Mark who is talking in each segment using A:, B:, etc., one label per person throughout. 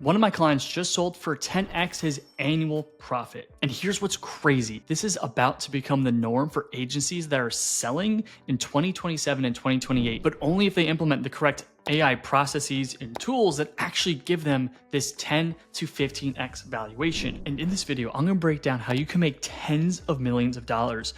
A: One of my clients just sold for 10x his annual profit. And here's what's crazy. This is about to become the norm for agencies that are selling in 2027 and 2028, but only if they implement the correct AI processes and tools that actually give them this 10 to 15x valuation. And in this video, I'm gonna break down how you can make tens of millions of dollars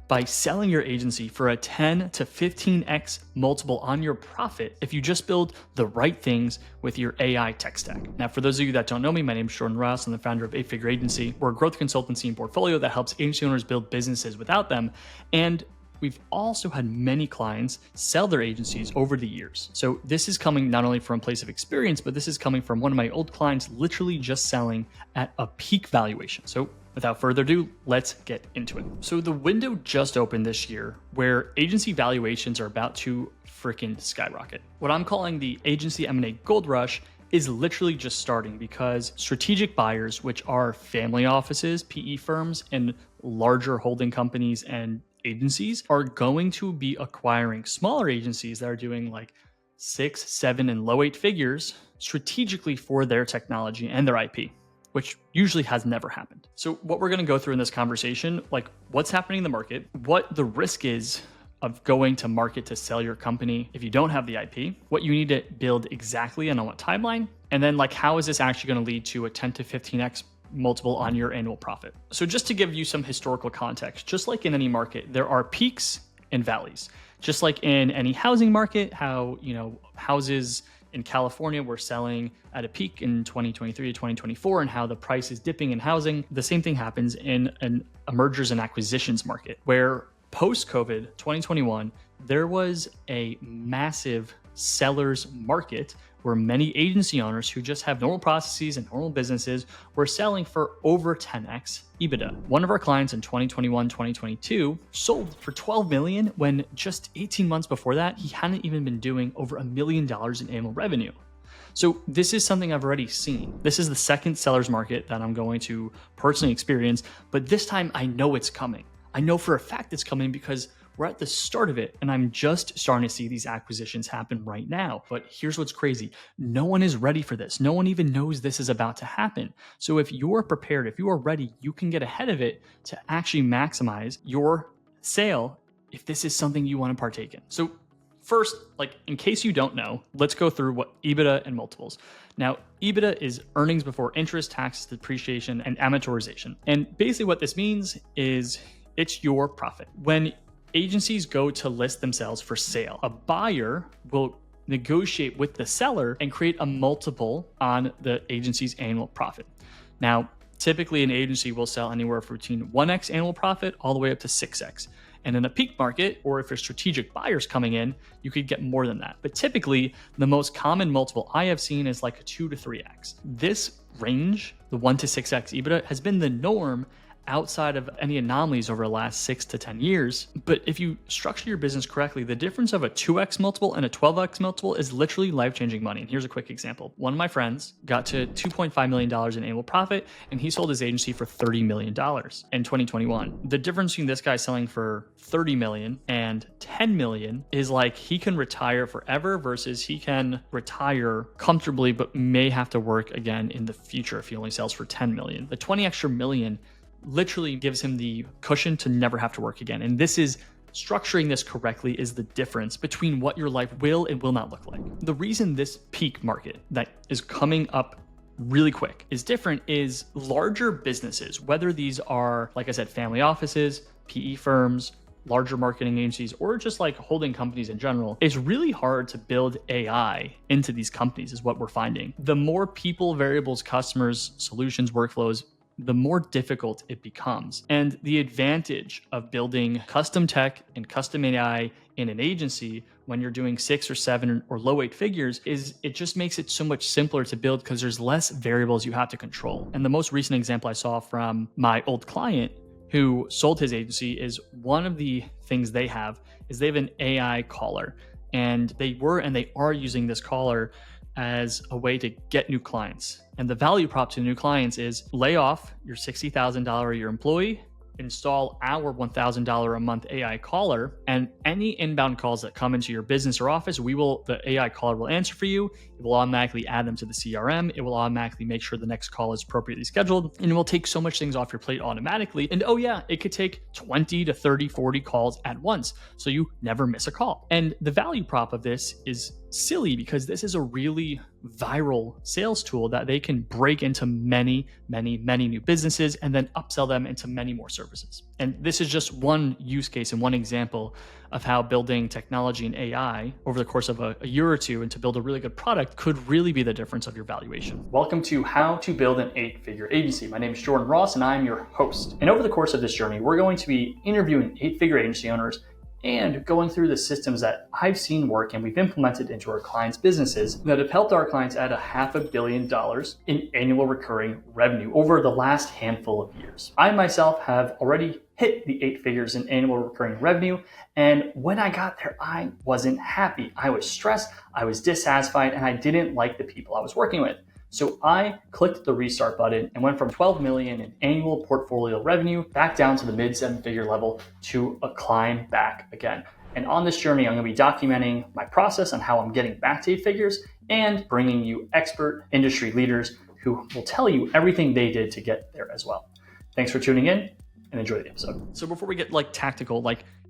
A: by selling your agency for a 10 to 15x multiple on your profit if you just build the right things with your AI tech stack. Now, for those of you that don't know me, my name is Jordan Ross. I'm the founder of 8-Figure Agency. We're a growth consultancy and portfolio that helps agency owners build businesses without them. And we've also had many clients sell their agencies over the years. So this is coming not only from a place of experience, but this is coming from one of my old clients literally just selling at a peak valuation. So without further ado, let's get into it. So the window just opened this year where agency valuations are about to freaking skyrocket. What I'm calling the agency M&A Gold Rush is literally just starting because strategic buyers, which are family offices, PE firms, and larger holding companies and agencies, are going to be acquiring smaller agencies that are doing like 6, 7, and low 8 figures strategically for their technology and their IP, which usually has never happened. So what we're gonna go through in this conversation, like what's happening in the market, what the risk is of going to market to sell your company if you don't have the IP, what you need to build exactly and on what timeline, and then like how is this actually gonna lead to a 10 to 15x multiple on your annual profit. So just to give you some historical context, just like in any market, there are peaks and valleys. Just like in any housing market, how houses in California were selling at a peak in 2023 to 2024 and how the price is dipping in housing. The same thing happens in a mergers and acquisitions market where post-COVID 2021, there was a massive seller's market where many agency owners who just have normal processes and normal businesses were selling for over 10x EBITA. One of our clients in 2021, 2022 sold for 12 million when just 18 months before that, he hadn't even been doing over $1 million in annual revenue. So this is something I've already seen. This is the second seller's market that I'm going to personally experience, but this time I know it's coming. I know for a fact it's coming because we're at the start of it and I'm just starting to see these acquisitions happen right now. But here's what's crazy. No one is ready for this. No one even knows this is about to happen. So if you're prepared, if you are ready, you can get ahead of it to actually maximize your sale if this is something you want to partake in. So first, like in case you don't know, let's go through what EBITDA and multiples. Now, EBITDA is earnings before interest, taxes, depreciation, and amortization. And basically what this means is it's your profit. When agencies go to list themselves for sale, a buyer will negotiate with the seller and create a multiple on the agency's annual profit. Now, typically an agency will sell anywhere between 1x annual profit all the way up to 6x. And in a peak market, or if there's strategic buyers coming in, you could get more than that. But typically, the most common multiple I have seen is like a 2 to 3x. This range, the 1 to 6x EBITDA, has been the norm outside of any anomalies over the last 6 to 10 years. But if you structure your business correctly, the difference of a 2x multiple and a 12x multiple is literally life-changing money. And here's a quick example. One of my friends got to $2.5 million in annual profit, and he sold his agency for $30 million in 2021. The difference between this guy selling for $30 million and $10 million is like he can retire forever versus he can retire comfortably, but may have to work again in the future if he only sells for 10 million. The 20 extra million literally gives him the cushion to never have to work again. And this is structuring this correctly is the difference between what your life will and will not look like. The reason this peak market that is coming up really quick is different is larger businesses, whether these are, like I said, family offices, PE firms, larger marketing agencies, or just like holding companies in general, it's really hard to build AI into these companies is what we're finding. The more people, variables, customers, solutions, workflows, the more difficult it becomes. And the advantage of building custom tech and custom AI in an agency when you're doing 6 or 7 or low 8 figures is it just makes it so much simpler to build because there's less variables you have to control. And the most recent example I saw from my old client who sold his agency is one of the things they have is they have an AI caller, and they are using this caller as a way to get new clients. And the value prop to new clients is lay off your $60,000 a year employee, install our $1,000 a month AI caller, and any inbound calls that come into your business or office, the AI caller will answer for you. It will automatically add them to the CRM. It will automatically make sure the next call is appropriately scheduled, and it will take so much things off your plate automatically. And oh yeah, it could take 20 to 30, 40 calls at once, so you never miss a call. And the value prop of this is silly because this is a really viral sales tool that they can break into many new businesses and then upsell them into many more services. And this is just one use case and one example of how building technology and AI over the course of a year or two and to build a really good product could really be the difference of your valuation. Welcome to How to Build an 8-Figure Agency. My name is Jordan Ross and I'm your host. And over the course of this journey, we're going to be interviewing 8-figure agency owners and going through the systems that I've seen work and we've implemented into our clients' businesses that have helped our clients add $500 million in annual recurring revenue over the last handful of years. I myself have already hit the 8 figures in annual recurring revenue, and when I got there, I wasn't happy. I was stressed, I was dissatisfied, and I didn't like the people I was working with. So I clicked the restart button and went from 12 million in annual portfolio revenue back down to the mid 7-figure level to a climb back again. And on this journey, I'm going to be documenting my process on how I'm getting back to 8 figures and bringing you expert industry leaders who will tell you everything they did to get there as well. Thanks for tuning in and enjoy the episode. So before we get tactical,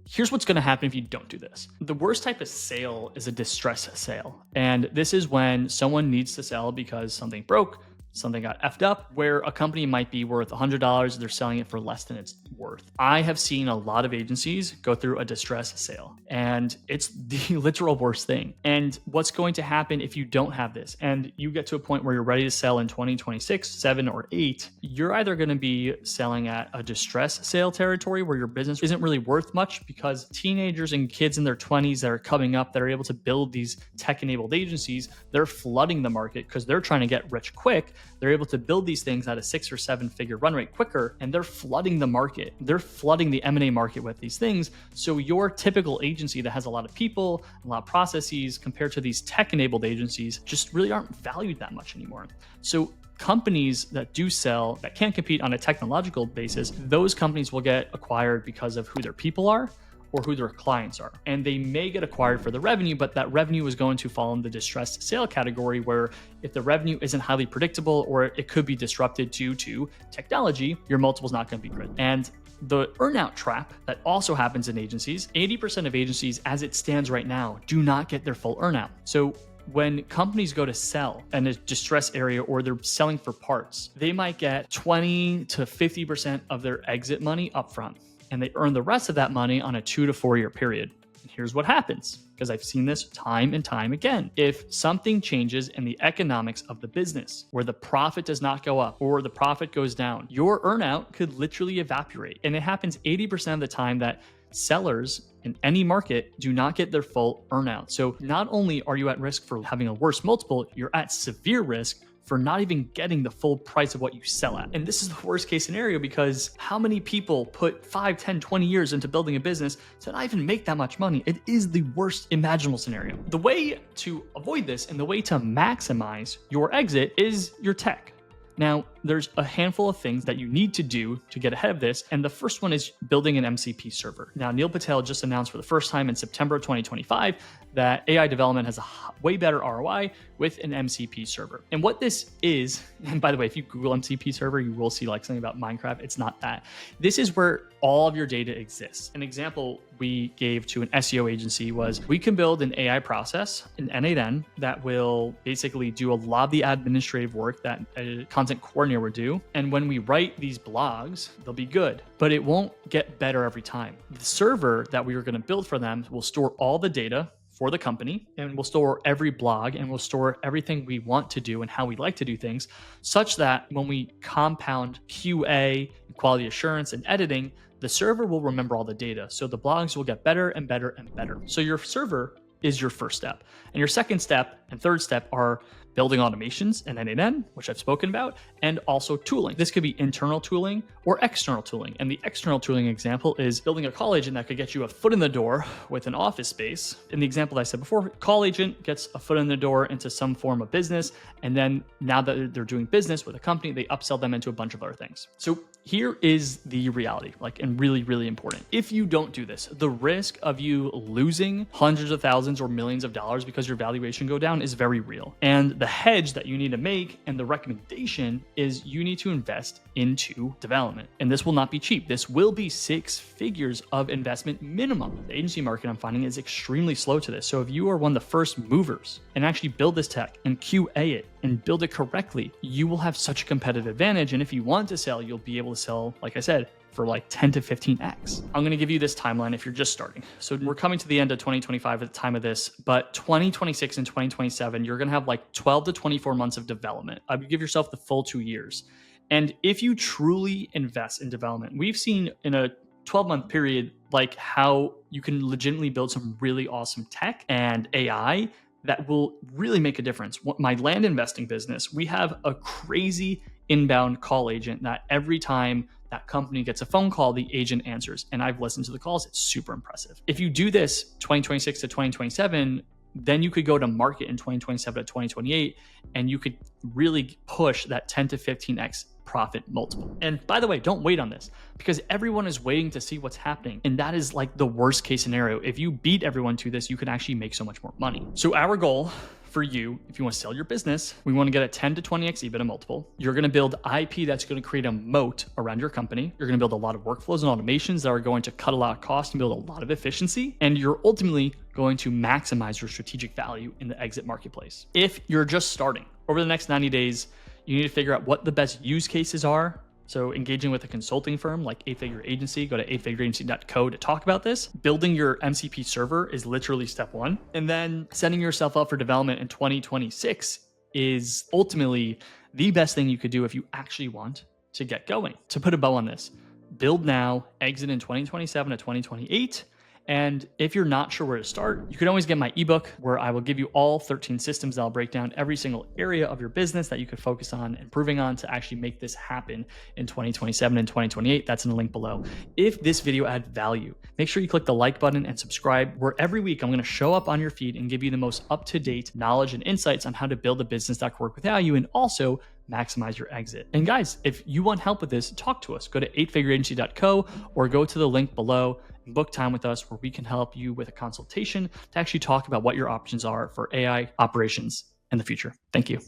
A: here's what's going to happen if you don't do this. The worst type of sale is a distress sale. And this is when someone needs to sell because something broke, something got effed up, where a company might be worth $100, they're selling it for less than it's worth. I have seen a lot of agencies go through a distress sale, and it's the literal worst thing. And what's going to happen if you don't have this and you get to a point where you're ready to sell in 2026, 7 or 8, you're either going to be selling at a distress sale territory where your business isn't really worth much because teenagers and kids in their 20s that are coming up that are able to build these tech-enabled agencies, they're flooding the market because they're trying to get rich quick. They're able to build these things at a 6 or 7-figure run rate quicker, and they're flooding the market. They're flooding the M&A market with these things. So your typical agency that has a lot of people, a lot of processes compared to these tech-enabled agencies just really aren't valued that much anymore. So companies that do sell, that can't compete on a technological basis, those companies will get acquired because of who their people are or who their clients are. And they may get acquired for the revenue, but that revenue is going to fall in the distressed sale category where if the revenue isn't highly predictable or it could be disrupted due to technology, your multiple is not going to be great. And the earnout trap that also happens in agencies, 80% of agencies as it stands right now do not get their full earnout. So when companies go to sell in a distress area or they're selling for parts, they might get 20 to 50% of their exit money upfront, and they earn the rest of that money on a 2 to 4 year period. And here's what happens, because I've seen this time and time again. If something changes in the economics of the business, where the profit does not go up or the profit goes down, your earnout could literally evaporate. And it happens 80% of the time that sellers in any market do not get their full earnout. So not only are you at risk for having a worse multiple, you're at severe risk for not even getting the full price of what you sell at. And this is the worst case scenario because how many people put 5, 10, 20 years into building a business to not even make that much money? It is the worst imaginable scenario. The way to avoid this and the way to maximize your exit is your tech. Now, there's a handful of things that you need to do to get ahead of this, and the first one is building an MCP server. Now, Neil Patel just announced for the first time in September of 2025 that AI development has a way better ROI with an MCP server. And what this is, and by the way, if you Google MCP server, you will see something about Minecraft. It's not that. This is where all of your data exists. An example we gave to an SEO agency was we can build an AI process, an N8N, that will basically do a lot of the administrative work that a content coordinator would do. And when we write these blogs, they'll be good, but it won't get better every time. The server that we were going to build for them will store all the data for the company, and we'll store every blog, and we'll store everything we want to do and how we like to do things, such that when we compound QA, quality assurance, and editing, the server will remember all the data. So the blogs will get better and better and better. So your server is your first step. And your second step and third step are building automations and end-to-end, which I've spoken about, and also tooling. This could be internal tooling or external tooling. And the external tooling example is building a call agent that could get you a foot in the door with an office space. In the example that I said before, call agent gets a foot in the door into some form of business. And then now that they're doing business with a company, they upsell them into a bunch of other things. So here is the reality, and really, really important. If you don't do this, the risk of you losing hundreds of thousands or millions of dollars because your valuation go down is very real. And the hedge that you need to make and the recommendation is you need to invest into development. And this will not be cheap. This will be 6 figures of investment minimum. The agency market, I'm finding, is extremely slow to this. So if you are one of the first movers and actually build this tech and QA it and build it correctly, you will have such a competitive advantage. And if you want to sell, you'll be able to sell, like I said, for 10 to 15x. I'm going to give you this timeline if you're just starting. So we're coming to the end of 2025 at the time of this, but 2026 and 2027, you're going to have 12 to 24 months of development. I would give yourself the full 2 years. And if you truly invest in development, we've seen in a 12-month period, how you can legitimately build some really awesome tech and AI that will really make a difference. My land investing business, we have a crazy inbound call agent that every time that company gets a phone call, the agent answers. And I've listened to the calls. It's super impressive. If you do this 2026 to 2027, then you could go to market in 2027 to 2028, and you could really push that 10 to 15x profit multiple. And by the way, don't wait on this, because everyone is waiting to see what's happening. And that is the worst case scenario. If you beat everyone to this, you can actually make so much more money. So our goal for you, if you want to sell your business, we want to get a 10 to 20x EBITDA multiple. You're going to build IP that's going to create a moat around your company. You're going to build a lot of workflows and automations that are going to cut a lot of cost and build a lot of efficiency. And you're ultimately going to maximize your strategic value in the exit marketplace. If you're just starting, over the next 90 days, you need to figure out what the best use cases are. So engaging with a consulting firm like 8-Figure Agency, go to 8figureagency.co to talk about this. Building your MCP server is literally step 1. And then setting yourself up for development in 2026 is ultimately the best thing you could do if you actually want to get going. To put a bow on this, build now, exit in 2027 to 2028. And if you're not sure where to start, you can always get my ebook where I will give you all 13 systems that I'll break down every single area of your business that you could focus on improving on to actually make this happen in 2027 and 2028. That's in the link below. If this video added value, make sure you click the like button and subscribe, where every week I'm going to show up on your feed and give you the most up-to-date knowledge and insights on how to build a business that can work without you and also maximize your exit. And guys, if you want help with this, talk to us. Go to 8figureagency.co or go to the link below and book time with us where we can help you with a consultation to actually talk about what your options are for AI operations in the future. Thank you.